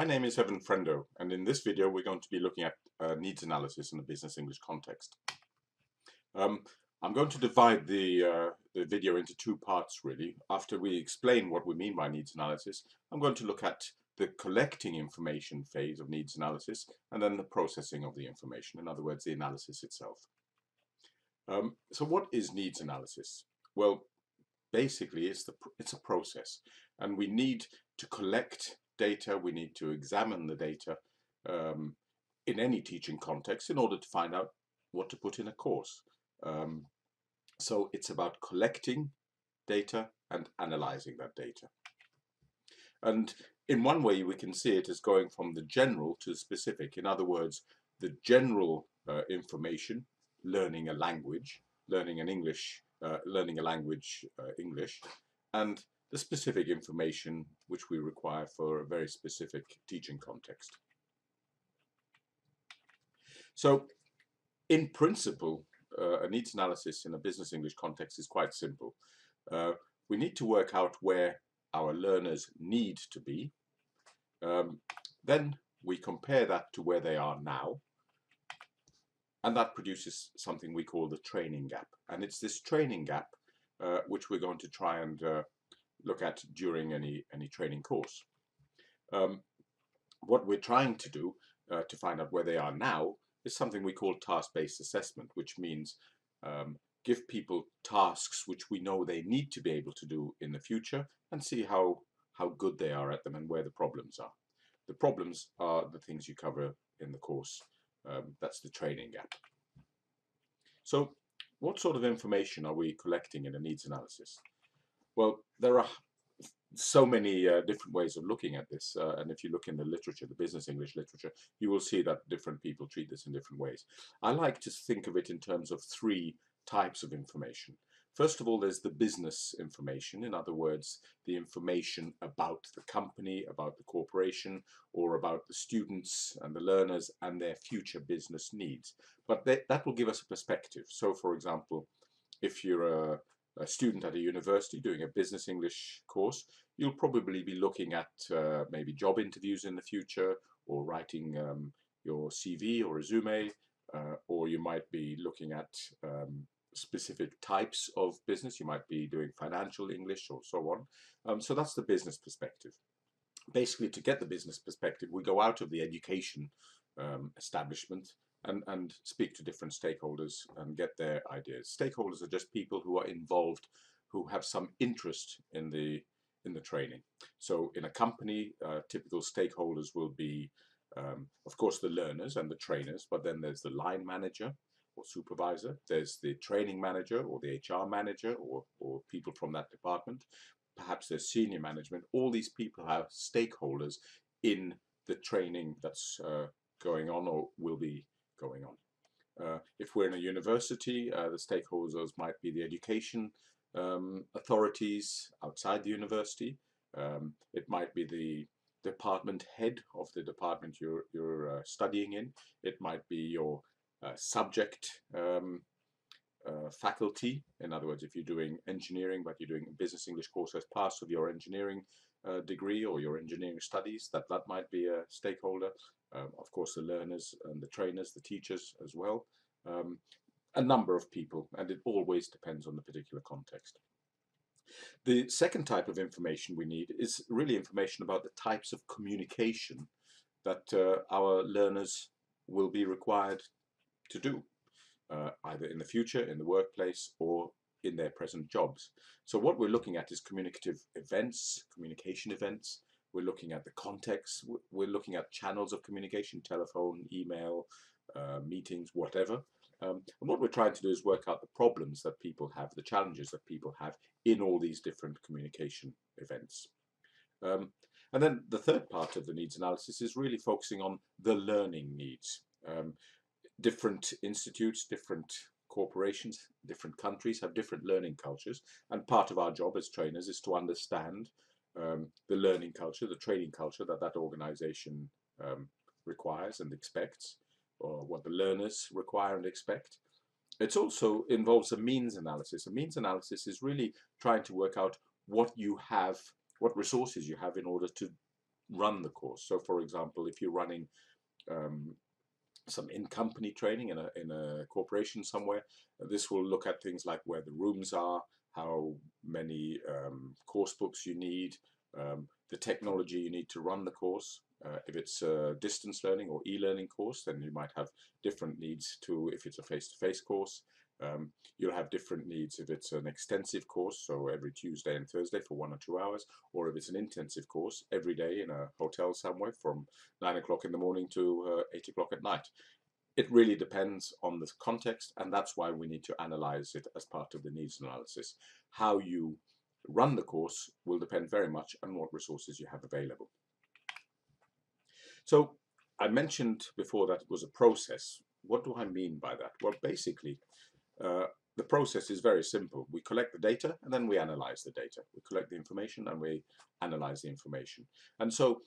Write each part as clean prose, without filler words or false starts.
My name is Evan Frendo, and in this video we're going to be looking at needs analysis in a business English context. I'm going to divide the video into two parts really. After we explain what we mean by needs analysis, I'm going to look at the collecting information phase of needs analysis and then the processing of the information, in other words, the analysis itself. So what is needs analysis? Well, basically it's a process, and we need to collect data, we need to examine the data in any teaching context in order to find out what to put in a course. So it's about collecting data and analyzing that data. And in one way we can see it as going from the general to the specific. In other words, the general information, learning a language, learning a language, English, and the specific information which we require for a very specific teaching context. So in principle, a needs analysis in a business English context is quite simple. We need to work out where our learners need to be. Then we compare that to where they are now, and that produces something we call the training gap. And it's this training gap which we're going to try and look at during any training course. What we're trying to do to find out where they are now is something we call task-based assessment, which means give people tasks which we know they need to be able to do in the future and see how good they are at them and where the problems are. The problems are the things you cover in the course. That's the training gap. So what sort of information are we collecting in a needs analysis? Well, there are so many different ways of looking at this, and if you look in the literature, the business English literature, you will see that different people treat this in different ways. I like to think of it in terms of three types of information. First of all, there's the business information, in other words, the information about the company, about the corporation, or about the students and the learners and their future business needs. But that will give us a perspective. So, for example, if you're a student at a university doing a business English course, you'll probably be looking at maybe job interviews in the future, or writing your CV or resume, or you might be looking at specific types of business. You might be doing financial English or so on. So that's the business perspective. Basically, to get the business perspective, we go out of the education establishment and speak to different stakeholders and get their ideas. Stakeholders are just people who are involved, who have some interest in the training. So in a company, typical stakeholders will be, of course, the learners and the trainers, but then there's the line manager or supervisor, there's the training manager or the HR manager or people from that department, perhaps there's senior management. All these people have stakeholders in the training that's going on or will be going on. If we're in a university, the stakeholders might be the education authorities outside the university. It might be the department head of the department you're studying in. It might be your subject faculty. In other words, if you're doing engineering but you're doing a business English course as part of your engineering degree or your engineering studies, that might be a stakeholder. Of course, the learners and the trainers, the teachers as well. A number of people, and it always depends on the particular context. The second type of information we need is really information about the types of communication that our learners will be required to do, either in the future, in the workplace, or in their present jobs. So what we're looking at is communication events. We're looking at the context. We're looking at channels of communication, telephone, email, meetings, whatever. And what we're trying to do is work out the problems that people have, the challenges that people have in all these different communication events. And then the third part of the needs analysis is really focusing on the learning needs. Different institutes, different corporations, different countries have different learning cultures, and part of our job as trainers is to understand the learning culture, the training culture that organization requires and expects, or what the learners require and expect. It also involves a means analysis. A means analysis is really trying to work out what you have, what resources you have in order to run the course. So for example, if you're running um, some in-company training in a corporation somewhere, this will look at things like where the rooms are, how many course books you need, the technology you need to run the course. If it's a distance learning or e-learning course, then you might have different needs to if it's a face-to-face course. You'll have different needs if it's an extensive course, so every Tuesday and Thursday for 1 or 2 hours, or if it's an intensive course every day in a hotel somewhere from 9 o'clock in the morning to 8 o'clock at night. It really depends on the context, and that's why we need to analyze it as part of the needs analysis. How you run the course will depend very much on what resources you have available. So I mentioned before that it was a process. What do I mean by that? Well, basically, the process is very simple. We collect the data and then we analyze the data. We collect the information and we analyze the information. And so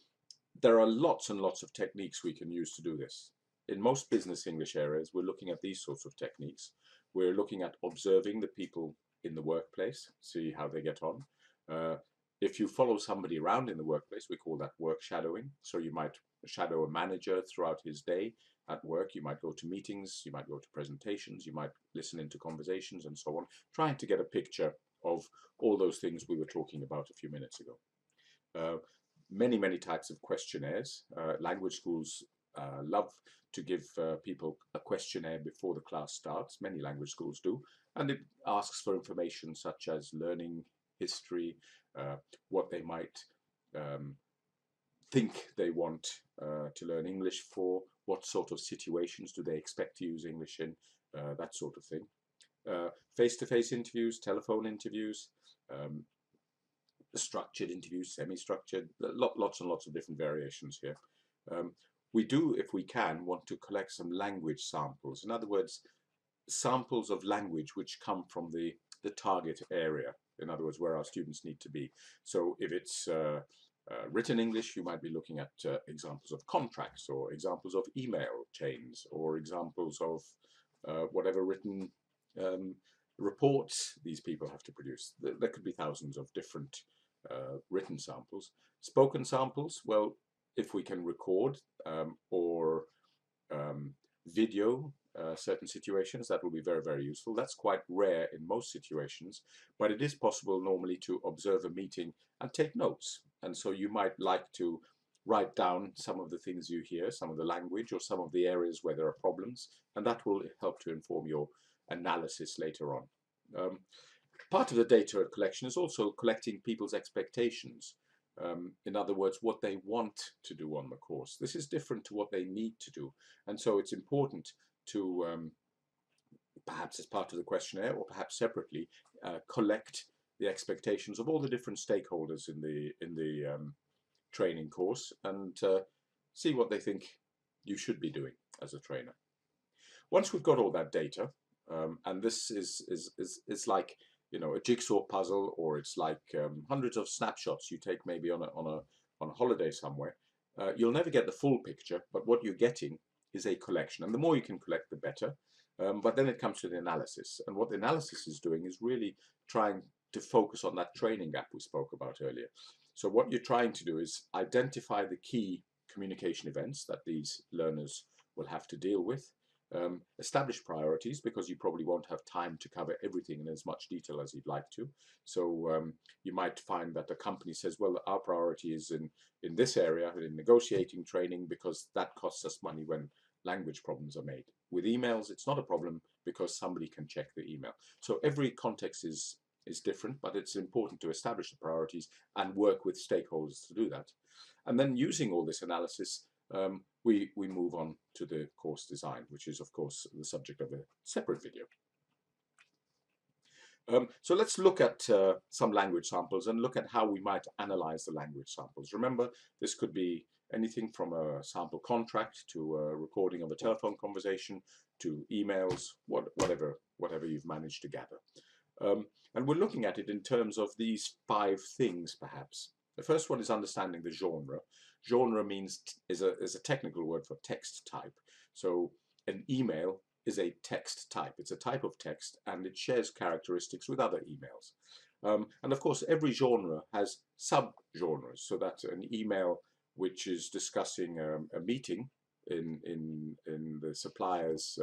there are lots and lots of techniques we can use to do this. In most business English areas, we're looking at these sorts of techniques. We're looking at observing the people in the workplace, see how they get on. If you follow somebody around in the workplace, we call that work shadowing. So you might shadow a manager throughout his day at work. You might go to meetings, you might go to presentations, you might listen into conversations and so on, trying to get a picture of all those things we were talking about a few minutes ago. Many types of questionnaires. Language schools love to give people a questionnaire before the class starts. Many language schools do. And it asks for information such as learning history, what they might think they want to learn English for, what sort of situations do they expect to use English in, that sort of thing. Face-to-face interviews, telephone interviews, structured interviews, semi-structured, lots and lots of different variations here. We do, if we can, want to collect some language samples. In other words, samples of language which come from the target area. In other words, where our students need to be. So if it's written English, you might be looking at examples of contracts or examples of email chains or examples of whatever written reports these people have to produce. There could be thousands of different written samples. Spoken samples, well, if we can record or video certain situations, that will be very useful. That's quite rare in most situations, but it is possible normally to observe a meeting and take notes. And so you might like to write down some of the things you hear, some of the language or some of the areas where there are problems, and that will help to inform your analysis later on. Part of the data collection is also collecting people's expectations. In other words, what they want to do on the course. This is different to what they need to do. And so it's important to, perhaps as part of the questionnaire or perhaps separately, collect the expectations of all the different stakeholders in the training course and see what they think you should be doing as a trainer. Once we've got all that data, and this is like, you know, a jigsaw puzzle, or it's like hundreds of snapshots you take maybe on a holiday somewhere. You'll never get the full picture, but what you're getting is a collection, and the more you can collect, the better. But then it comes to the analysis, and what the analysis is doing is really trying to focus on that training gap we spoke about earlier. So what you're trying to do is identify the key communication events that these learners will have to deal with. Establish priorities, because you probably won't have time to cover everything in as much detail as you'd like to. So you might find that the company says, well, our priority is in this area, in negotiating training, because that costs us money when language problems are made. With emails, it's not a problem because somebody can check the email. So every context is different, but it's important to establish the priorities and work with stakeholders to do that. And then using all this analysis, we move on to the course design, which is, of course, the subject of a separate video. So let's look at some language samples and look at how we might analyze the language samples. Remember, this could be anything from a sample contract to a recording of a telephone conversation to emails, whatever you've managed to gather. And we're looking at it in terms of these 5 things, perhaps. The first one is understanding the genre. Genre means is a technical word for text type. So an email is a text type. It's a type of text, and it shares characteristics with other emails. And of course, every genre has sub-genres, so that an email which is discussing a meeting in the supplier's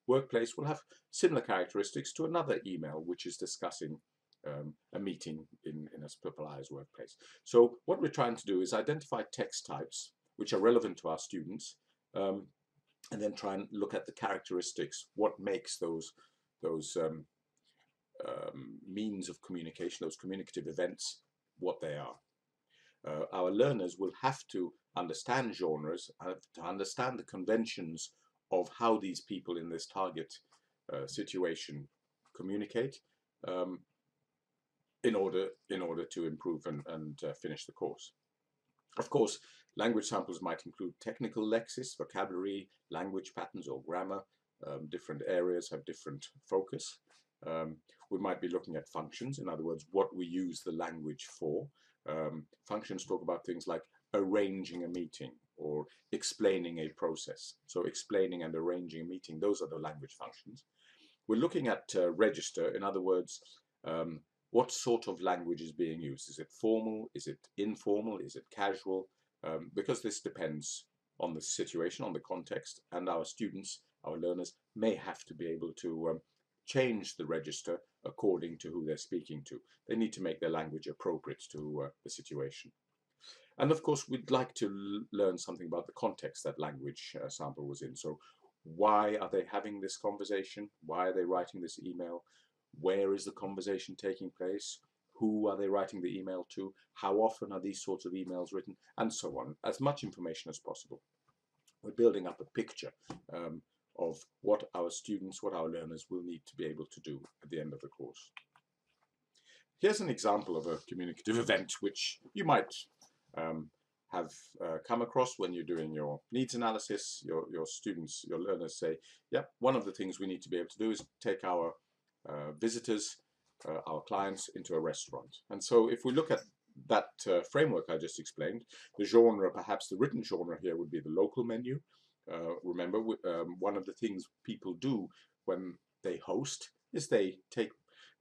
workplace, will have similar characteristics to another email which is discussing a meeting in a supplier's workplace. So what we're trying to do is identify text types which are relevant to our students, and then try and look at the characteristics, what makes those means of communication, those communicative events, what they are. Our learners will have to understand genres, to understand the conventions of how these people in this target situation communicate, in order to improve and finish the course. Of course, language samples might include technical lexis, vocabulary, language patterns, or grammar. Different areas have different focus. We might be looking at functions, in other words, what we use the language for. Functions talk about things like arranging a meeting or explaining a process. So explaining and arranging a meeting, those are the language functions. We're looking at register, in other words, what sort of language is being used. Is it formal? Is it informal? Is it casual? Because this depends on the situation, on the context, and our students, our learners, may have to be able to change the register according to who they're speaking to. They need to make their language appropriate to the situation. And of course, we'd like to learn something about the context that language sample was in. So why are they having this conversation? Why are they writing this email? Where is the conversation taking place? Who are they writing the email to? How often are these sorts of emails written? And so on. As much information as possible. We're building up a picture of what our students, what our learners will need to be able to do at the end of the course. Here's an example of a communicative event which you might have come across when you're doing your needs analysis. Your students, your learners say, yeah, one of the things we need to be able to do is take our visitors, our clients, into a restaurant. And so if we look at that framework I just explained, the genre, perhaps the written genre here would be the local menu. Remember, one of the things people do when they host is they take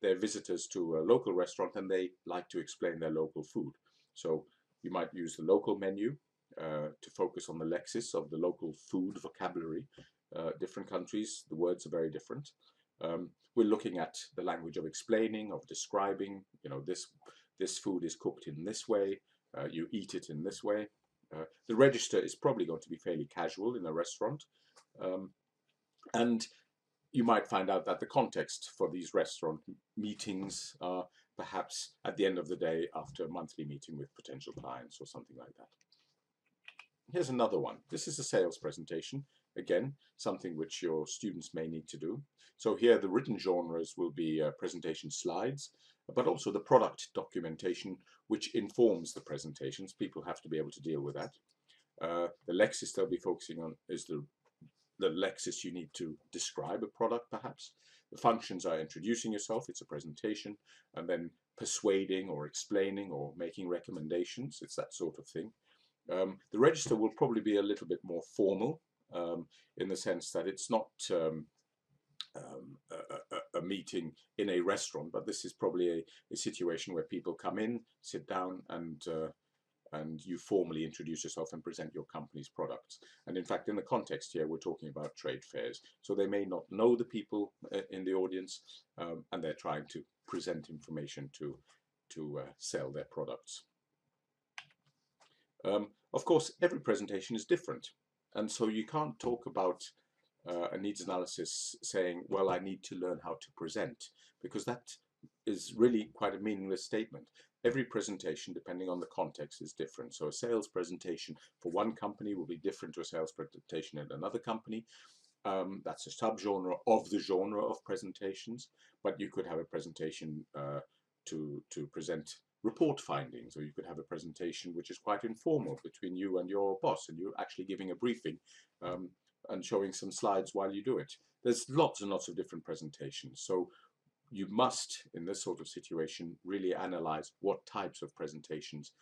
their visitors to a local restaurant and they like to explain their local food. So you might use the local menu to focus on the lexis of the local food vocabulary. Different countries, the words are very different. We're looking at the language of explaining, of describing, you know, this food is cooked in this way, you eat it in this way. The register is probably going to be fairly casual in a restaurant. And you might find out that the context for these restaurant meetings are perhaps at the end of the day after a monthly meeting with potential clients or something like that. Here's another one. This is a sales presentation. Again, something which your students may need to do. So here the written genres will be presentation slides, but also the product documentation which informs the presentations. People have to be able to deal with that. The lexis they'll be focusing on is the lexis you need to describe a product, perhaps. The functions are introducing yourself, it's a presentation, and then persuading or explaining or making recommendations. It's that sort of thing. The register will probably be a little bit more formal, in the sense that it's not a meeting in a restaurant, but this is probably a situation where people come in, sit down, and you formally introduce yourself and present your company's products. And in fact, in the context here, we're talking about trade fairs. So they may not know the people in the audience, and they're trying to present information to sell their products. Of course, every presentation is different. And so you can't talk about a needs analysis saying, well, I need to learn how to present, because that is really quite a meaningless statement. Every presentation, depending on the context, is different. So a sales presentation for one company will be different to a sales presentation in another company. That's a subgenre of the genre of presentations, but you could have a presentation to present report findings, or you could have a presentation which is quite informal between you and your boss, and you're actually giving a briefing and showing some slides while you do it. There's lots and lots of different presentations. So you must, in this sort of situation, really analyze what types of presentations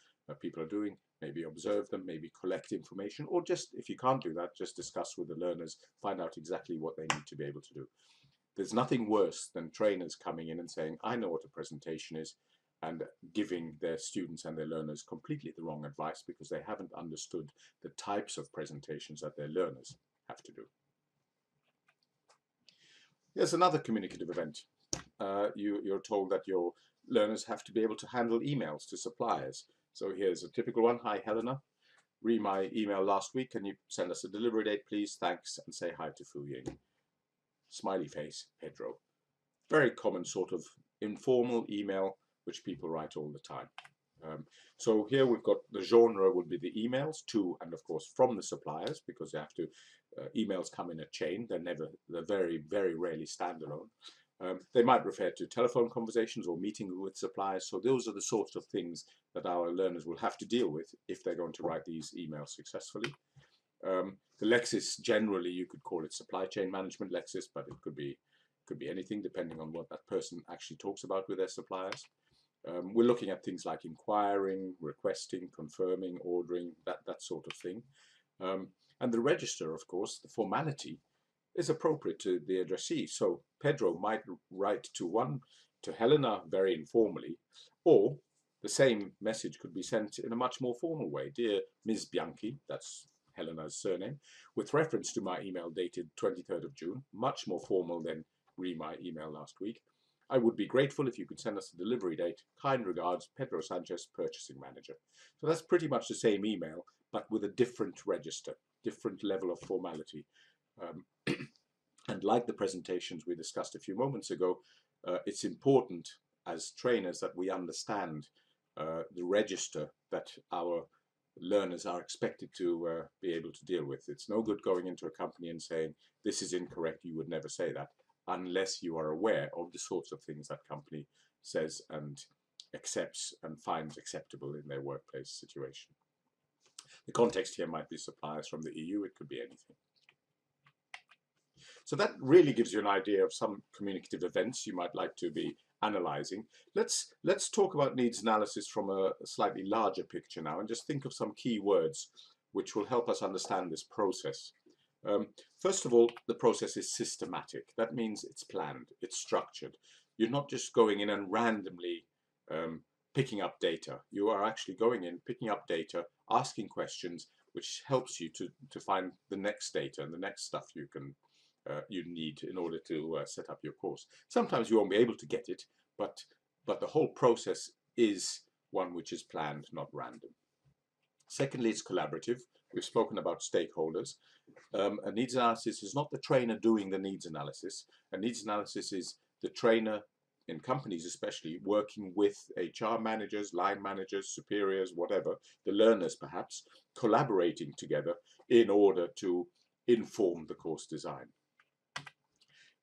people are doing, maybe observe them, maybe collect information, or just, if you can't do that, just discuss with the learners, find out exactly what they need to be able to do. There's nothing worse than trainers coming in and saying, I know what a presentation is, and giving their students and their learners completely the wrong advice because they haven't understood the types of presentations that their learners have to do. Here's another communicative event. You're told that your learners have to be able to handle emails to suppliers. So here's a typical one. Hi, Helena. Read my email last week. Can you send us a delivery date, please? Thanks, and say hi to Fu Ying. Smiley face, Pedro. Very common sort of informal email which people write all the time. So here we've got the genre would be the emails to, and of course from the suppliers, because they have to, emails come in a chain. They're very, very rarely standalone. They might refer to telephone conversations or meeting with suppliers. So those are the sorts of things that our learners will have to deal with if they're going to write these emails successfully. The Lexis, generally you could call it supply chain management Lexis, but it could be anything depending on what that person actually talks about with their suppliers. We're looking at things like inquiring, requesting, confirming, ordering, that sort of thing. And the register, of course, the formality is appropriate to the addressee. So Pedro might write to Helena very informally, or the same message could be sent in a much more formal way. Dear Ms. Bianchi, that's Helena's surname, with reference to my email dated 23rd of June, much more formal than read my email last week. I would be grateful if you could send us a delivery date. Kind regards, Pedro Sanchez, Purchasing Manager. So that's pretty much the same email, but with a different register, different level of formality. And like the presentations we discussed a few moments ago, it's important as trainers that we understand the register that our learners are expected to be able to deal with. It's no good going into a company and saying, this is incorrect, you would never say that, unless you are aware of the sorts of things that company says and accepts and finds acceptable in their workplace situation. The context here might be suppliers from the EU, it could be anything. So that really gives you an idea of some communicative events you might like to be analyzing. Let's talk about needs analysis from a slightly larger picture now and just think of some key words which will help us understand this process. First of all, the process is systematic. That means it's planned, it's structured. You're not just going in and randomly picking up data. You are actually going in, picking up data, asking questions, which helps you to find the next data and the next stuff you need in order to set up your course. Sometimes you won't be able to get it, but the whole process is one which is planned, not random. Secondly, it's collaborative. We've spoken about stakeholders. A needs analysis is not the trainer doing the needs analysis. A needs analysis is the trainer, in companies especially, working with HR managers, line managers, superiors, whatever, the learners perhaps, collaborating together in order to inform the course design.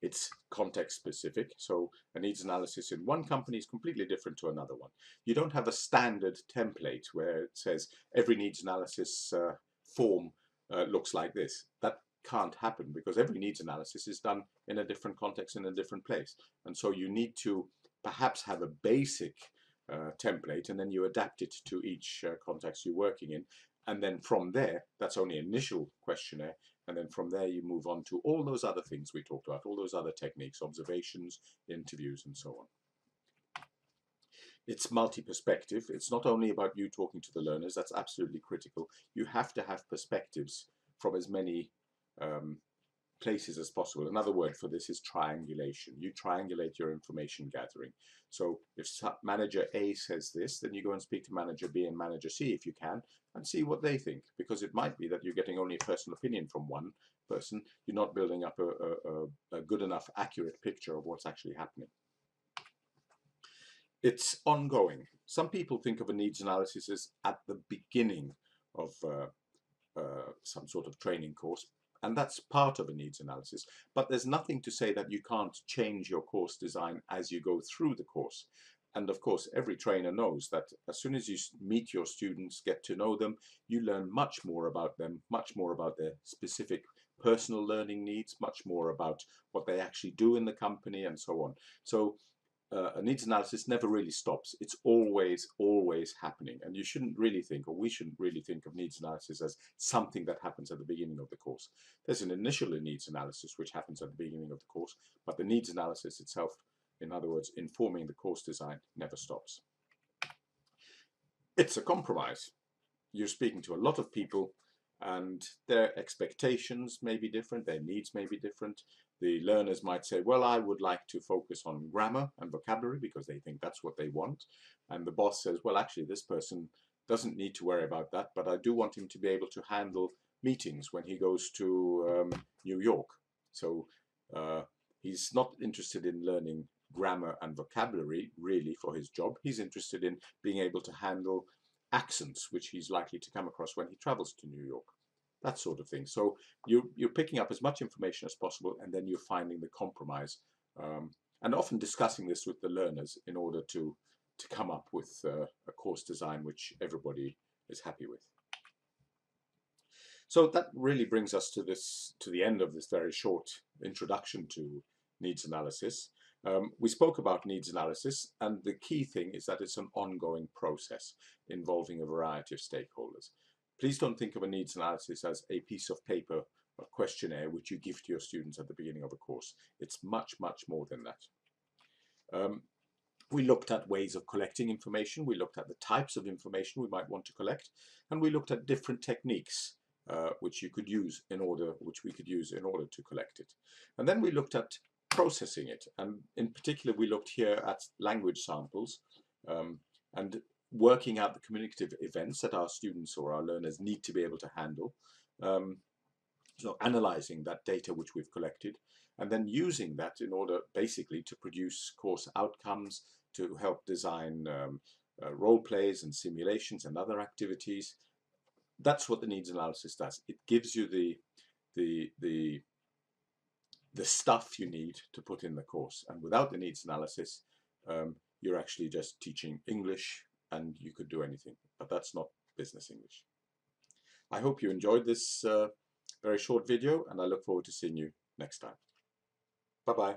It's context specific, so a needs analysis in one company is completely different to another one. You don't have a standard template where it says every needs analysis form looks like this. That can't happen because every needs analysis is done in a different context, in a different place. And so you need to perhaps have a basic template and then you adapt it to each context you're working in. And then from there, that's only an initial questionnaire. And then from there, you move on to all those other things we talked about, all those other techniques, observations, interviews, and so on. It's multi-perspective. It's not only about you talking to the learners. That's absolutely critical. You have to have perspectives from as many places as possible. Another word for this is triangulation. You triangulate your information gathering. So if manager A says this, then you go and speak to manager B and manager C if you can, and see what they think, because it might be that you're getting only a personal opinion from one person. You're not building up a good enough accurate picture of what's actually happening. It's ongoing. Some people think of a needs analysis as at the beginning of some sort of training course, and that's part of a needs analysis, but there's nothing to say that you can't change your course design as you go through the course. And of course, every trainer knows that as soon as you meet your students, get to know them, you learn much more about them, much more about their specific personal learning needs, much more about what they actually do in the company and so on. So a needs analysis never really stops. It's always happening. And you shouldn't really think, or we shouldn't really think of needs analysis as something that happens at the beginning of the course. There's an initial needs analysis which happens at the beginning of the course, but the needs analysis itself, in other words, informing the course design, never stops. It's a compromise. You're speaking to a lot of people and their expectations may be different, their needs may be different. The learners might say, well, I would like to focus on grammar and vocabulary because they think that's what they want. And the boss says, well, actually, this person doesn't need to worry about that, but I do want him to be able to handle meetings when he goes to New York. So he's not interested in learning grammar and vocabulary really for his job. He's interested in being able to handle accents, which he's likely to come across when he travels to New York. That sort of thing. So you're picking up as much information as possible, and then you're finding the compromise, and often discussing this with the learners in order to come up with a course design which everybody is happy with. So that really brings us to the end of this very short introduction to needs analysis. We spoke about needs analysis, and the key thing is that it's an ongoing process involving a variety of stakeholders. Please don't think of a needs analysis as a piece of paper, a questionnaire which you give to your students at the beginning of a course. It's much, much more than that. We looked at ways of collecting information, we looked at the types of information we might want to collect, and we looked at different techniques which we could use in order to collect it. And then we looked at processing it, and in particular we looked here at language samples and working out the communicative events that our students or our learners need to be able to handle. So analyzing that data which we've collected, and then using that in order basically to produce course outcomes, to help design role plays and simulations and other activities. That's what the needs analysis does. It gives you the stuff you need to put in the course, and without the needs analysis, you're actually just teaching English, and you could do anything, but that's not business English. I hope you enjoyed this very short video, and I look forward to seeing you next time. Bye-bye.